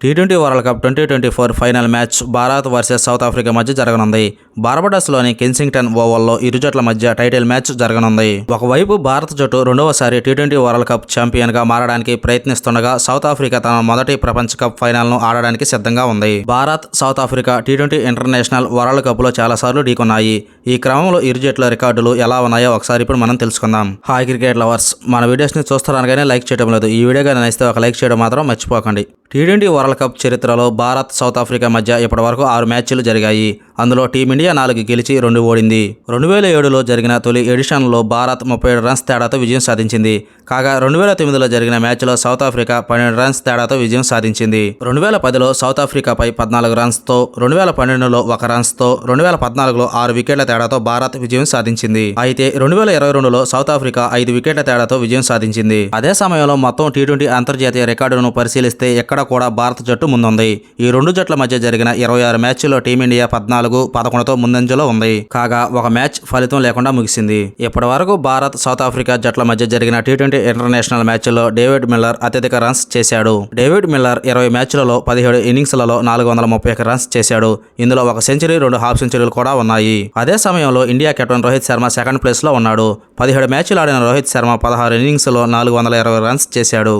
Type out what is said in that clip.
T20 world cup 2024 final match Bharat versus south Africa మధ్య జరగనుంది. బార్బడోస్లోని Kensington ఓవల్లో ఇరు జట్ల మధ్య టైటిల్ మ్యాచ్ జరగనుంది. ఒకవైపు భారత జట్టు రెండవసారి టీ20 వరల్డ్ కప్ ఛాంపియన్గా మారడానికి ప్రయత్నిస్తుండగా సౌత్ ఆఫ్రికా తన మొదటి ప్రపంచ కప్ ఫైనల్ను ఆడడానికి సిద్ధంగా ఉంది. Bharat, south Africa T20 international world కప్లో చాలాసార్లు ఢీకొన్నాయి. ఈ క్రమంలో ఇరు జట్ల రికార్డులు ఎలా ఉన్నాయో ఒకసారి ఇప్పుడు మనం తెలుసుకుందాం. హాయ్ క్రికెట్ లవర్స్, మన వీడియోస్ని చూస్తారనగానే లైక్ చేయడం లేదు. ఈ వీడియో కానీ నచ్చితే ఒక లైక్ చేయడం మాత్రం మర్చిపోకండి. టీ20 వరల్డ్ కప్ చరిత్రలో భారత్, సౌత్ ఆఫ్రికా మధ్య ఇప్పటివరకు 6 మ్యాచ్లు జరిగాయి. అందులో టీమిండియా 4 గెలిచి 2 ఓడింది. 2007లో జరిగిన తొలి ఎడిషన్లో భారత్ 37 రన్స్ తేడాతో విజయం సాధించింది. కాగా 2009లో జరిగిన మ్యాచ్లో సౌత్ ఆఫ్రికా 12 రన్స్ తేడాతో విజయం సాధించింది. 2010లో సౌత్ ఆఫ్రికాపై 14 రన్స్తో, 2012లో 1 రన్స్తో, 2014లో 6 వికెట్ల తేడాతో భారత్ విజయం సాధించింది. అయితే 2022లో సౌత్ ఆఫ్రికా 5 వికెట్ల తేడాతో విజయం సాధించింది. అదే సమయంలో మొత్తం టీ20 అంతర్జాతీయ రికార్డును పరిశీలిస్తే ఎక్కడ కూడా భారత జట్టు ముందుంది. ఈ రెండు జట్ల మధ్య జరిగిన 26 మ్యాచ్ల్లో టీమిండియా 14-11తో ముందంజలో ఉంది. కాగా ఒక మ్యాచ్ ఫలితం లేకుండా ముగిసింది. ఇప్పటి వరకు భారత్, సౌత్ ఆఫ్రికా జట్ల మధ్య జరిగిన టీ20 ఇంటర్నేషనల్ మ్యాచ్ల్లో డేవిడ్ మిల్లర్ అత్యధిక రన్స్ చేశాడు. డేవిడ్ మిల్లర్ 20 మ్యాచ్లలో 17 ఇన్నింగ్స్లలో 431 రన్స్ చేశాడు. ఇందులో 1 సెంచరీ, 2 హాఫ్ సెంచరీలు కూడా ఉన్నాయి. అదే సమయంలో India captain Rohit Sharma second ప్లేస్లో ఉన్నాడు. 17 మ్యాచ్లు ఆడిన రోహిత్ శర్మ 16 ఇన్నింగ్స్లో 420 రన్స్ చేశాడు.